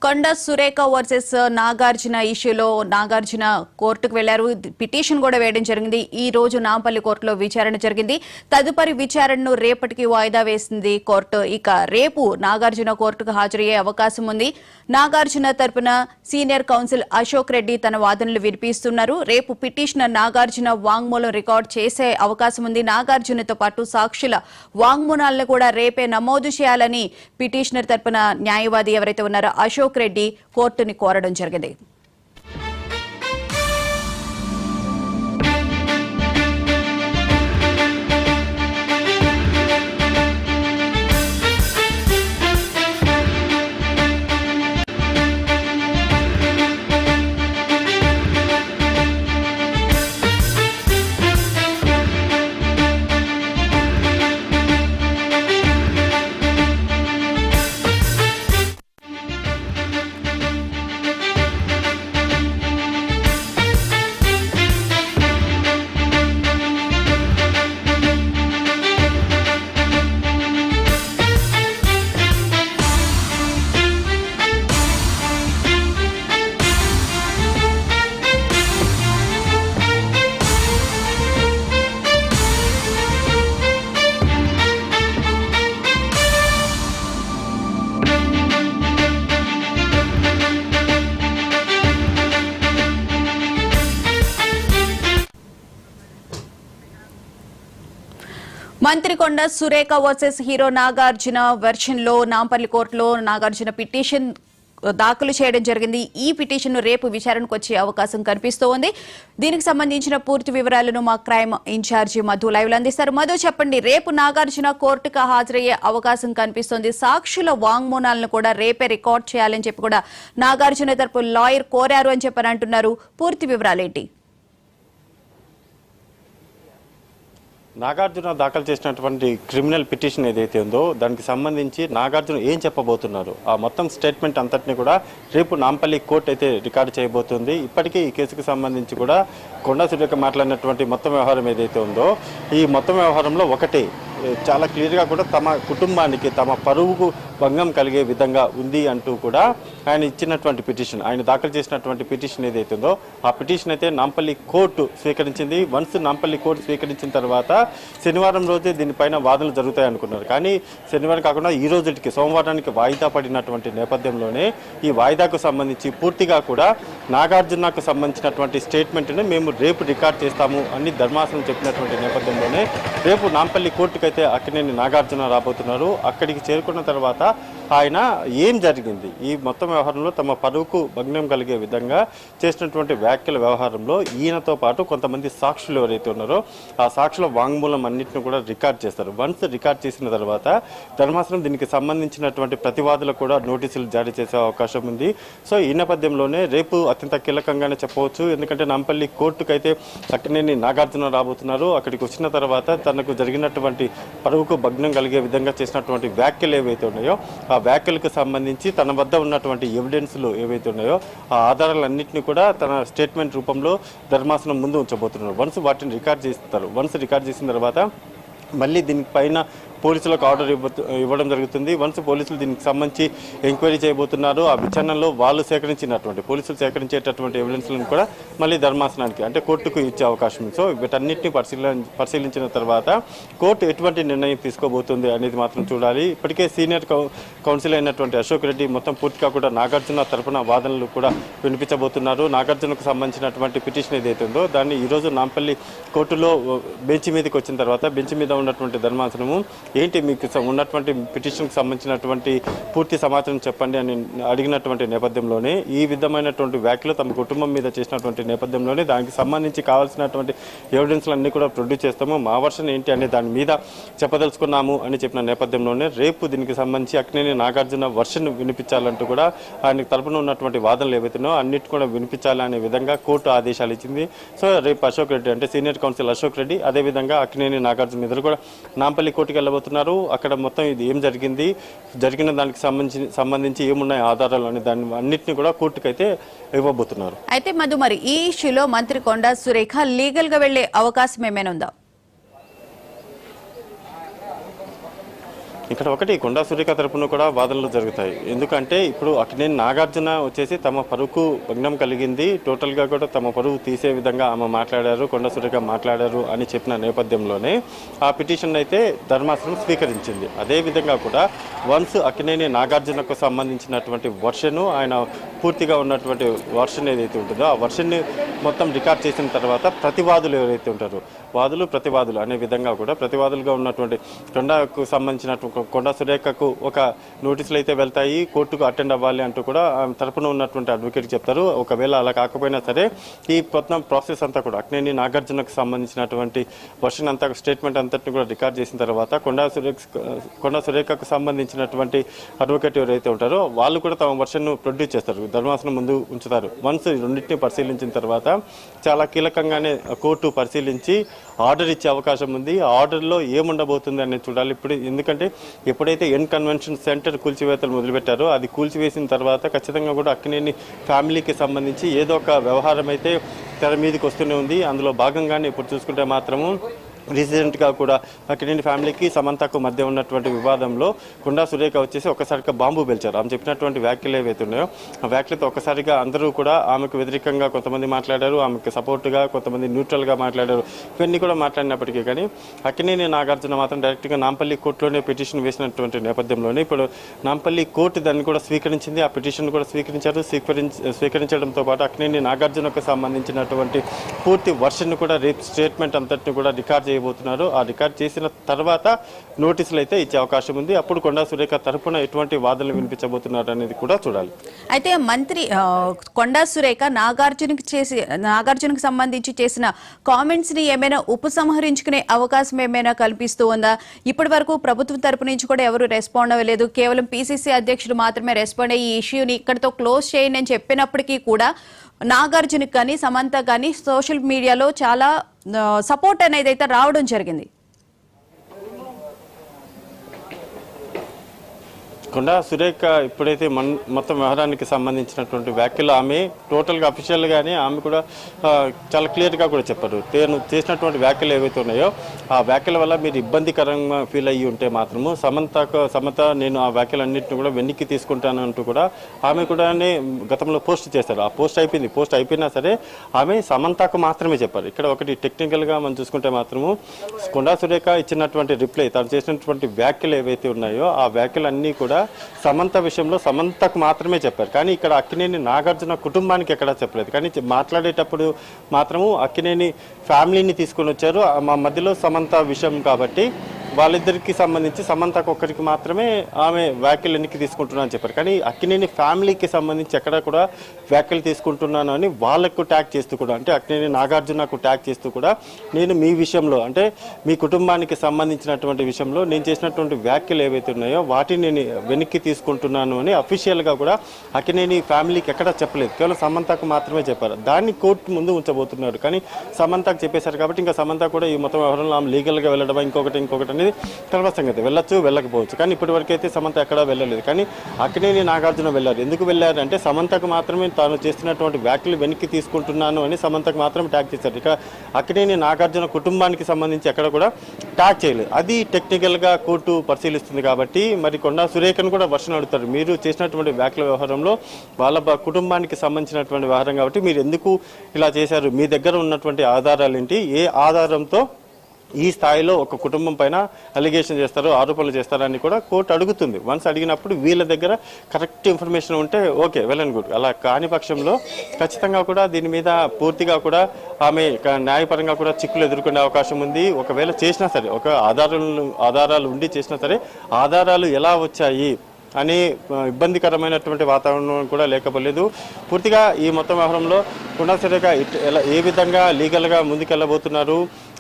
కొండ సురేఖ వర్సెస్ నాగార్జున ఇష్యూలో నాగార్జున కోర్టుకు వెళ్లారు. పిటిషన్ కూడా వేయడం జరిగింది. ఈ రోజు నాంపల్లి కోర్టులో విచారణ జరిగింది. తదుపరి విచారణను రేపటికి వాయిదా వేసింది కోర్టు. ఇక రేపు నాగార్జున కోర్టుకు హాజరయ్యే అవకాశం ఉంది. నాగార్జున తరపున సీనియర్ కౌన్సిల్ అశోక్ రెడ్డి తన వాదనలు వినిపిస్తున్నారు. రేపు పిటిషనర్ నాగార్జున వాంగ్మూలం రికార్డు చేసే అవకాశం ఉంది. నాగార్జునతో పాటు సాక్షుల వాంగ్మూలాలను కూడా రేపే నమోదు చేయాలని పిటిషనర్ తరపున న్యాయవాది ఎవరైతే ఉన్నారో అశోక్ రెడ్డి కోర్టుని కోరడం జరిగింది. మంత్రి కొండ Surekha versus hero Nagarjuna version లో నాంపల్లి కోర్టులో నాగార్జున పిటిషన్ దాఖలు చేయడం జరిగింది. ఈ పిటిషన్ రేపు విచారణకు వచ్చే అవకాశం కనిపిస్తోంది. దీనికి సంబంధించిన పూర్తి వివరాలను మా క్రైమ్ ఇన్ఛార్జి మధు లైవ్ లో అందిస్తారు. మధు, చెప్పండి, రేపు నాగార్జున కోర్టుకు హాజరయ్యే అవకాశం కనిపిస్తోంది. సాక్షుల వాంగ్మూలాలను కూడా రేపే రికార్డ్ చేయాలని చెప్పి కూడా నాగార్జున తరపు లాయర్ కోరారు అని చెప్పని అంటున్నారు. పూర్తి వివరాలేంటి? నాగార్జున దాఖలు చేసినటువంటి క్రిమినల్ పిటిషన్ ఏదైతే ఉందో దానికి సంబంధించి నాగార్జున ఏం చెప్పబోతున్నారు, ఆ మొత్తం స్టేట్మెంట్ అంతటిని కూడా రేపు నాంపల్లి కోర్టు అయితే రికార్డు చేయబోతుంది. ఇప్పటికే ఈ కేసుకు సంబంధించి కూడా కొండా సురేఖ మాట్లాడినటువంటి మొత్తం వ్యవహారం ఏదైతే ఉందో ఈ మొత్తం వ్యవహారంలో ఒకటే చాలా క్లియర్గా కూడా తమ కుటుంబానికి తమ పరువుకు భంగం కలిగే విధంగా ఉంది అంటూ కూడా ఆయన ఇచ్చినటువంటి పిటిషన్, ఆయన దాఖలు చేసినటువంటి పిటిషన్ ఏదైతే ఉందో ఆ పిటిషన్ అయితే నాంపల్లి కోర్టు స్వీకరించింది. వన్స్ నాంపల్లి కోర్టు స్వీకరించిన తర్వాత శనివారం రోజే దీనిపైన వాదనలు జరుగుతాయి అనుకున్నారు. కానీ శనివారం కాకుండా ఈ రోజుకి సోమవారానికి వాయిదా పడినటువంటి నేపథ్యంలోనే ఈ వాయిదాకు సంబంధించి పూర్తిగా కూడా నాగార్జునకు సంబంధించినటువంటి స్టేట్మెంట్ని మేము రేపు రికార్డ్ చేస్తాము అని ధర్మాసనం చెప్పినటువంటి నేపథ్యంలోనే రేపు నాంపల్లి కోర్టుకు అయితే అక్కినేని నాగార్జున రాబోతున్నారు. అక్కడికి చేరుకున్న తర్వాత ఆయన ఏం జరిగింది, ఈ మొత్తం వ్యవహారంలో తమ పరువుకు భగ్నం కలిగే విధంగా చేసినటువంటి వ్యాఖ్యల వ్యవహారంలో ఈయనతో పాటు కొంతమంది సాక్షులు ఎవరైతే ఉన్నారో ఆ సాక్షుల వాంగ్మూలం అన్నింటిని కూడా రికార్డ్ చేస్తారు. వన్స్ రికార్డ్ చేసిన తర్వాత ధర్మాసనం దీనికి సంబంధించినటువంటి ప్రతివాదులకు కూడా నోటీసులు జారీ చేసే అవకాశం ఉంది. సో ఈ నేపథ్యంలోనే రేపు అత్యంత కీలకంగానే చెప్పవచ్చు. ఎందుకంటే నాంపల్లి కోర్టుకైతే అక్కినేని నాగార్జున రాబోతున్నారు. అక్కడికి వచ్చిన తర్వాత తనకు జరిగినటువంటి పరువుకు భగ్నం కలిగే విధంగా చేసినటువంటి వ్యాఖ్యలు ఏవైతే ఉన్నాయో ఆ వ్యాఖ్యలకు సంబంధించి తన వద్ద ఉన్నటువంటి ఎవిడెన్స్లు ఏవైతే ఉన్నాయో ఆ ఆధారాలన్నింటినీ కూడా తన స్టేట్మెంట్ రూపంలో ధర్మాసనం ముందు ఉంచబోతున్నారు. వన్స్ వాటిని రికార్డ్ చేస్తారు. వన్స్ రికార్డ్ చేసిన తర్వాత మళ్ళీ దీనిపైన పోలీసులకు ఆర్డర్ ఇవ్వడం జరుగుతుంది. వన్స్ పోలీసులు దీనికి సంబంధించి ఎంక్వైరీ చేయబోతున్నారు. ఆ విచారణలో వాళ్ళు పోలీసులు సేకరించేటటువంటి ఎవిడెన్స్లను కూడా మళ్ళీ ధర్మాసనానికి అంటే కోర్టుకు ఇచ్చే అవకాశం ఉంది. సో వీటన్నిటిని పరిశీలించిన తర్వాత కోర్టు ఎటువంటి నిర్ణయం తీసుకోబోతుంది అనేది మాత్రం చూడాలి. ఇప్పటికే సీనియర్ కౌన్సిల్ అయినటువంటి అశోక్ రెడ్డి మొత్తం పూర్తిగా కూడా నాగార్జున తరపున వాదనలు కూడా వినిపించబోతున్నారు. నాగార్జునకు సంబంధించినటువంటి పిటిషన్ ఏదైతే ఉందో దాన్ని ఈరోజు నాంపల్లి కోర్టులో బెంచ్ మీదకి వచ్చిన తర్వాత బెంచ్ మీద ఉన్నటువంటి ధర్మాసనము ఏంటి మీకు ఉన్నటువంటి పిటిషన్కి సంబంధించినటువంటి పూర్తి సమాచారం చెప్పండి అని అడిగినటువంటి నేపథ్యంలోనే ఈ విధమైనటువంటి వ్యాఖ్యలు తమ కుటుంబం మీద చేసినటువంటి నేపథ్యంలోనే దానికి సంబంధించి కావాల్సినటువంటి ఎవిడెన్స్లన్నీ కూడా ప్రొడ్యూస్ చేస్తాము, మా వర్షన్ ఏంటి అనే దాని మీద చెప్పదలుచుకున్నాము అని చెప్పిన నేపథ్యంలోనే రేపు దీనికి సంబంధించి అక్కినేని నాగార్జున వర్షన్ వినిపించాలంటూ కూడా ఆయనకు తరపున ఉన్నటువంటి వాదనలు ఏవైతున్నాయో అన్నిటి కూడా వినిపించాలనే విధంగా కోర్టు ఆదేశాలు ఇచ్చింది. సో రేపు అశోక్ రెడ్డి అంటే సీనియర్ కౌన్సిల్ అశోక్ రెడ్డి అదేవిధంగా అక్కినేని నాగార్జున ఇద్దరు కూడా నాంపల్లి కోర్టుకు వెళ్ళబోతున్నారు. అక్కడ మొత్తం ఇది ఏం జరిగిన దానికి సంబంధించి ఏమున్నాయి ఆధారాలు అనే దాన్ని అన్నింటినీ కూడా కోర్టుకైతే ఇవ్వబోతున్నారు. అయితే మధు, మరి ఈ ఇష్యూలో మంత్రి కొండా సురేఖ లీగల్ గా వెళ్లే అవకాశం ఏమైనా ఉందా? ఇక్కడ ఒకటి కొండా సురేఖ తరపున కూడా వాదనలు జరుగుతాయి. ఎందుకంటే ఇప్పుడు అక్కినేని నాగార్జున వచ్చేసి తమ పరువుకు భగ్నం కలిగింది, టోటల్గా కూడా తమ పరువు తీసే విధంగా ఆమె మాట్లాడారు, కొండా సురేఖ మాట్లాడారు అని చెప్పిన నేపథ్యంలోనే ఆ పిటిషన్ అయితే ధర్మాసనం స్వీకరించింది. అదేవిధంగా కూడా వన్స్ అక్కినేని నాగార్జునకు సంబంధించినటువంటి వర్షను, ఆయన పూర్తిగా ఉన్నటువంటి వర్షన్ ఏదైతే ఉంటుందో ఆ వర్షన్ని మొత్తం రికార్డ్ చేసిన తర్వాత ప్రతివాదులు ఎవరైతే ఉంటారో, వాదులు ప్రతివాదులు అనే విధంగా కూడా ప్రతివాదులుగా ఉన్నటువంటి కొండకు సంబంధించినటువంటి కొండా సురేఖకు ఒక నోటీసులు అయితే వెళ్తాయి, కోర్టుకు అటెండ్ అవ్వాలి అంటూ కూడా తరపున ఉన్నటువంటి అడ్వకేట్ చెప్తారు. ఒకవేళ అలా కాకపోయినా సరే ఈ మొత్తం ప్రాసెస్ అంతా కూడా అక్కినేని నాగార్జునకు సంబంధించినటువంటి వర్షన్ అంతా స్టేట్మెంట్ అంతటిని కూడా రికార్డ్ చేసిన తర్వాత కొండా సురేఖకు సంబంధించినటువంటి అడ్వకేట్ ఎవరైతే ఉంటారో వాళ్ళు కూడా తమ వర్షన్ను ప్రొడ్యూస్ చేస్తారు, ధర్మాసనం ముందు ఉంచుతారు. వన్స్ రెండింటిని పరిశీలించిన తర్వాత చాలా కీలకంగానే కోర్టు పరిశీలించి ఆర్డర్ ఇచ్చే అవకాశం ఉంది. ఆ ఆర్డర్లో ఏముండబోతుంది అనేది చూడాలి. ఇప్పుడు ఎందుకంటే ఎప్పుడైతే ఎన్ కన్వెన్షన్ సెంటర్ కూల్చివేతలు మొదలుపెట్టారో అది కూల్చివేసిన తర్వాత ఖచ్చితంగా కూడా అక్కినేని ఫ్యామిలీకి సంబంధించి ఏదో ఒక వ్యవహారం అయితే తెర మీదకి వస్తూనే ఉంది. అందులో భాగంగానే ఇప్పుడు చూసుకుంటే మాత్రము రీసెంట్గా కూడా అక్కినేని ఫ్యామిలీకి సమంతకు మధ్య ఉన్నటువంటి వివాదంలో కొండా సురేఖ వచ్చేసి ఒకసారిగా బాంబు పేల్చారు. ఆమె చెప్పినటువంటి వ్యాఖ్యలు ఏవైతే ఉన్నాయో ఆ వ్యాఖ్యలతో ఒకసారిగా అందరూ కూడా ఆమెకు వ్యతిరేకంగా కొంతమంది మాట్లాడారు, ఆమెకు సపోర్ట్గా కొంతమంది న్యూట్రల్గా మాట్లాడారు. ఇవన్నీ కూడా మాట్లాడినప్పటికీ కానీ అక్కినేని నాగార్జున మాత్రం డైరెక్ట్గా నాంపల్లి కోర్టులోనే పిటిషన్ వేసినటువంటి నేపథ్యంలోనే ఇప్పుడు నాంపల్లి కోర్టు దాన్ని కూడా స్వీకరించింది, ఆ పిటిషన్ కూడా స్వీకరించారు. స్వీకరించడంతో పాటు అక్కినేని నాగార్జునకు సంబంధించినటువంటి పూర్తి వర్షన్ కూడా రేపు స్టేట్మెంట్ అంతటిని కూడా రికార్డ్ చేయబోతున్నారు. ఆ రికార్డ్ చేసిన తర్వాత నోటీసులు అయితే ఇచ్చే అవకాశం ఉంది. అప్పుడు కొండా సురేఖ తరపున ఎటువంటి వాదనలు వినిపించబోతున్నారు అనేది కూడా చూడాలి. అయితే మంత్రి కొండా సురేఖ నాగార్జునకు సంబంధించి చేసిన కామెంట్స్ ని ఏమైనా ఉపసంహరించుకునే అవకాశం ఏమైనా కల్పిస్తూ ఉందా? ఇప్పటి వరకు ప్రభుత్వం తరపు నుంచి కూడా ఎవరు రెస్పాండ్ అవ్వలేదు, కేవలం పిసిసి అధ్యక్షుడు మాత్రమే రెస్పాండ్ అయ్యి ఈ ఇష్యూని ఇక్కడతో క్లోజ్ చేయండి అని చెప్పినప్పటికీ కూడా నాగార్జునకి కానీ సమంత కానీ సోషల్ మీడియాలో చాలా సపోర్ట్ అనేది అయితే రావడం జరిగింది. కొండా సురేఖ ఇప్పుడైతే మొత్తం వ్యవహారానికి సంబంధించినటువంటి వ్యాఖ్యలు ఆమె టోటల్గా అఫీషియల్గానే ఆమె కూడా చాలా క్లియర్గా కూడా చెప్పారు. తను చేసినటువంటి వ్యాఖ్యలు ఏవైతే ఉన్నాయో ఆ వ్యాఖ్యల వల్ల మీరు ఇబ్బందికరంగా ఫీల్ అయ్యి ఉంటే మాత్రము సమంత నేను ఆ వ్యాఖ్యలన్నింటినీ కూడా వెనక్కి తీసుకుంటాను అంటూ కూడా ఆమె కూడా గతంలో పోస్ట్ చేశారు. ఆ పోస్ట్ అయిపోయినా సరే ఆమె సమంతకు మాత్రమే చెప్పారు. ఇక్కడ ఒకటి టెక్నికల్గా మనం చూసుకుంటే మాత్రము కొండా సురేఖ ఇచ్చినటువంటి రిప్లై, తను చేసినటువంటి వ్యాఖ్యలు ఏవైతే ఉన్నాయో ఆ వ్యాఖ్యలన్నీ కూడా సమంత విషయంలో సమంతకు మాత్రమే చెప్పారు. కానీ ఇక్కడ అక్కినేని నాగార్జున కుటుంబానికి ఎక్కడా చెప్పలేదు. కానీ మాట్లాడేటప్పుడు మాత్రము అక్కినేని ఫ్యామిలీని తీసుకొని వచ్చారు. మా మధ్యలో సమంత విషయం కాబట్టి వాళ్ళిద్దరికి సంబంధించి సమంతకు ఒక్కరికి మాత్రమే ఆమె వ్యాఖ్యలు ఎన్నికి తీసుకుంటున్నా అని చెప్పారు. కానీ అక్కినేని ఫ్యామిలీకి సంబంధించి ఎక్కడ కూడా వ్యాఖ్యలు తీసుకుంటున్నాను అని వాళ్ళకు ట్యాగ్ చేస్తూ కూడా, అంటే అక్కినేని నాగార్జునకు ట్యాగ్ చేస్తూ కూడా నేను మీ విషయంలో, అంటే మీ కుటుంబానికి సంబంధించినటువంటి విషయంలో నేను చేసినటువంటి వ్యాఖ్యలు ఏవైతే ఉన్నాయో వాటిని నేను వెనక్కి తీసుకుంటున్నాను అని అఫీషియల్గా కూడా అక్కినేని ఫ్యామిలీకి ఎక్కడా చెప్పలేదు. కేవలం సమంతకు మాత్రమే చెప్పారు. దాన్ని కోర్టు ముందు ఉంచబోతున్నారు. కానీ సమంతకు చెప్పేశారు కాబట్టి ఇంకా సమంత కూడా ఈ మొత్తం వ్యవహారంలో ఆమె లీగల్గా వెళ్ళడం ఇంకొకటి అనేది తర్వాత సంగతి. వెళ్ళొచ్చు వెళ్ళకపోవచ్చు. కానీ ఇప్పటి వరకు అయితే సమంత ఎక్కడా వెళ్ళలేదు. కానీ అక్కినేని నాగార్జున వెళ్ళారు. ఎందుకు వెళ్ళారు అంటే సమంతకు మాత్రమే తాను చేస్తున్నటువంటి వ్యాఖ్యలు వెనక్కి తీసుకుంటున్నాను అని సమంతకు మాత్రం ట్యాగ్ చేశారు. ఇక అక్కినేని నాగార్జున కుటుంబానికి సంబంధించి ఎక్కడ కూడా ట్యాగ్ చేయలేదు. అది టెక్నికల్గా కోర్టు పరిశీలిస్తుంది. కాబట్టి మరి కొండా సురేఖను కూడా వర్షం అడుగుతారు. మీరు చేసినటువంటి వ్యాఖ్యల వ్యవహారంలో వాళ్ళ కుటుంబానికి సంబంధించినటువంటి వ్యవహారం కాబట్టి మీరు ఎందుకు ఇలా చేశారు, మీ దగ్గర ఉన్నటువంటి ఆధారాలు ఏంటి, ఏ ఆధారంతో ఈ స్థాయిలో ఒక కుటుంబం పైన అలిగేషన్ చేస్తారు, ఆరోపణలు చేస్తారని కూడా కోర్టు అడుగుతుంది. వన్స్ అడిగినప్పుడు వీళ్ళ దగ్గర కరెక్ట్ ఇన్ఫర్మేషన్ ఉంటే ఓకే, వెల్ అండ్ గుడ్. అలా కాని పక్షంలో ఖచ్చితంగా కూడా దీని మీద పూర్తిగా కూడా ఆమె న్యాయపరంగా కూడా చిక్కులు ఎదుర్కొనే అవకాశం ఉంది. ఒకవేళ చేసినా సరే, ఒక ఆధారాలు ఉండి చేసినా సరే ఆధారాలు ఎలా వచ్చాయి అని ఇబ్బందికరమైనటువంటి వాతావరణం కూడా లేకపోలేదు. పూర్తిగా ఈ మొత్తం వ్యవహారంలో కొండా సురేఖ ఏ విధంగా లీగల్గా ముందుకెళ్ళబోతున్నారు,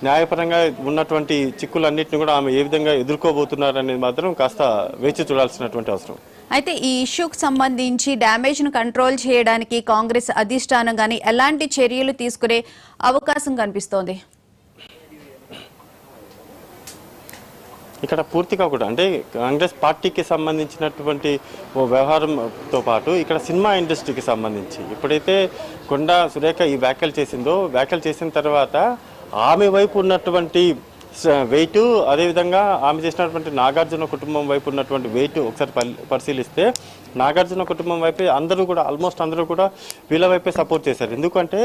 న్యాయపరంగా ఉన్నటువంటి చిక్కులన్నింటినీ కూడా ఆమె ఏ విధంగా ఎదుర్కోబోతున్నారు అనేది మాత్రం కాస్త వేచి చూడాల్సినటువంటి అవసరం. అయితే ఈ ఇష్యూకి సంబంధించి డ్యామేజ్ను కంట్రోల్ చేయడానికి కాంగ్రెస్ అధిష్టానం కానీ ఎలాంటి చర్యలు తీసుకునే అవకాశం కనిపిస్తోంది? ఇక్కడ పూర్తిగా కూడా అంటే కాంగ్రెస్ పార్టీకి సంబంధించినటువంటి ఓ వ్యవహారంతో పాటు ఇక్కడ సినిమా ఇండస్ట్రీకి సంబంధించి ఎప్పుడైతే కొండా సురేఖ ఈ వ్యాఖ్యలు చేసిందో, వ్యాఖ్యలు చేసిన తర్వాత ఆమె వైపు ఉన్నటువంటి వెయిట్, అదేవిధంగా ఆమె చేసినటువంటి నాగార్జున కుటుంబం వైపు ఉన్నటువంటి వెయిట్ ఒకసారి పరిశీలిస్తే నాగార్జున కుటుంబం వైపే అందరూ కూడా ఆల్మోస్ట్ అందరూ కూడా వీళ్ళ వైపే సపోర్ట్ చేశారు. ఎందుకంటే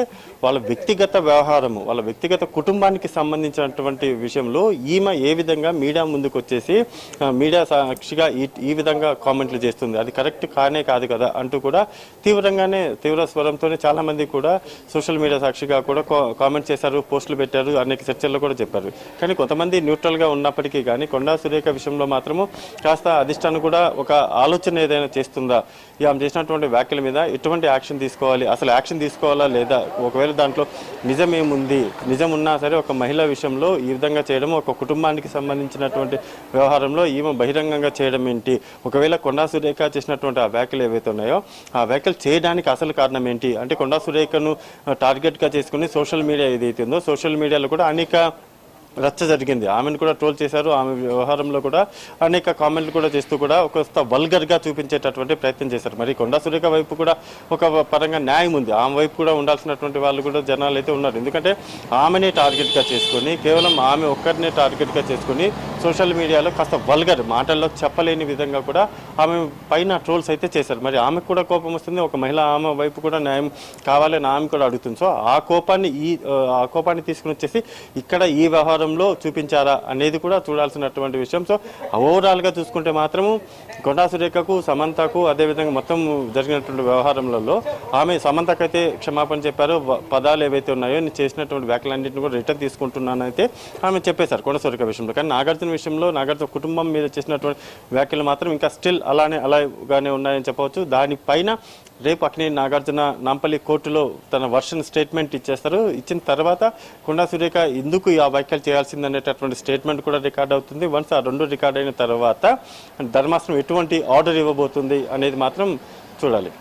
వాళ్ళ వ్యక్తిగత వ్యవహారము, వాళ్ళ వ్యక్తిగత కుటుంబానికి సంబంధించినటువంటి విషయంలో ఈమె ఏ విధంగా మీడియా ముందుకు వచ్చేసి మీడియా సాక్షిగా ఈ విధంగా కామెంట్లు చేస్తుంది, అది కరెక్ట్ కాదు కదా అంటూ కూడా తీవ్ర స్వరంతోనే చాలా మంది కూడా సోషల్ మీడియా సాక్షిగా కూడా కామెంట్ చేశారు, పోస్టులు పెట్టారు, అనేక చర్చల్లో కూడా చెప్పారు. కానీ కొంతమంది న్యూట్రల్గా ఉన్నప్పటికీ కానీ కొండా సురేఖ విషయంలో మాత్రము కాస్త అధిష్టానం కూడా ఒక ఆలోచన ఏదైనా చేస్తుందా, ఆమె చేసినటువంటి వ్యాఖ్యల మీద ఎటువంటి యాక్షన్ తీసుకోవాలి, అసలు యాక్షన్ తీసుకోవాలా లేదా, ఒకవేళ దాంట్లో నిజమేముంది, నిజం ఉన్నా సరే ఒక మహిళ విషయంలో ఈ విధంగా చేయడం, ఒక కుటుంబానికి సంబంధించినటువంటి వ్యవహారంలో ఈమె బహిరంగంగా చేయడం ఏంటి, ఒకవేళ కొండా సురేఖ చేసినటువంటి ఆ వ్యాఖ్యలు ఏవైతే ఉన్నాయో ఆ వ్యాఖ్యలు చేయడానికి అసలు కారణం ఏంటి అంటే కొండా సురేఖను టార్గెట్గా చేసుకుని సోషల్ మీడియా ఏదైతే ఉందో సోషల్ మీడియాలో కూడా అనేక రచ్చ జరిగింది. ఆమెను కూడా ట్రోల్ చేశారు, ఆమె వ్యవహారంలో కూడా అనేక కామెంట్లు కూడా చేస్తూ కూడా ఒక వల్గర్గా చూపించేటటువంటి ప్రయత్నం చేశారు. మరి కొండా సురేఖ వైపు కూడా ఒక పరంగా న్యాయం ఉంది, ఆమె వైపు కూడా ఉండాల్సినటువంటి వాళ్ళు కూడా జనాలు అయితే ఉన్నారు. ఎందుకంటే ఆమెనే టార్గెట్గా చేసుకొని, కేవలం ఆమె ఒక్కరినే టార్గెట్గా చేసుకొని సోషల్ మీడియాలో కాస్త వల్గర్ మాటల్లో చెప్పలేని విధంగా కూడా ఆమె పైన ట్రోల్స్ అయితే చేశారు. మరి ఆమెకు కూడా కోపం వస్తుంది, ఒక మహిళ ఆమె వైపు కూడా న్యాయం కావాలని ఆమె కూడా అడుగుతుంది. సో ఆ కోపాన్ని తీసుకుని వచ్చేసి ఇక్కడ ఈ వ్యవహారం చూపించారా అనేది కూడా చూడాల్సినటువంటి విషయం. సో ఓవరాల్ గా చూసుకుంటే మాత్రము కొండా సురేఖకు, సమంతకు, అదేవిధంగా మొత్తం జరిగినటువంటి వ్యవహారంలో ఆమె సమంతకైతే క్షమాపణ చెప్పారు, పదాలు ఏవైతే ఉన్నాయో నేను చేసినటువంటి వ్యాఖ్యలన్నింటినీ కూడా రిటర్న్ తీసుకుంటున్నానైతే ఆమె చెప్పేశారు కొండా సురేఖ విషయంలో. కానీ నాగార్జున విషయంలో నాగార్జున కుటుంబం మీద చేసినటువంటి వ్యాఖ్యలు మాత్రం ఇంకా స్టిల్ అలాగానే ఉన్నాయని చెప్పవచ్చు. దానిపైన రేపు అక్కినేని నాగార్జున నాంపల్లి కోర్టులో తన వర్షన్ స్టేట్మెంట్ ఇచ్చేస్తారు. ఇచ్చిన తర్వాత కొండా సురేఖ ఎందుకు ఆ వ్యాఖ్యలు చేయాల్సిందనేటటువంటి స్టేట్మెంట్ కూడా రికార్డ్ అవుతుంది. వన్స్ ఆ రెండు రికార్డ్ అయిన తర్వాత ధర్మాసనం ఎటువంటి ఆర్డర్ ఇవ్వబోతుంది అనేది మాత్రం చూడాలి.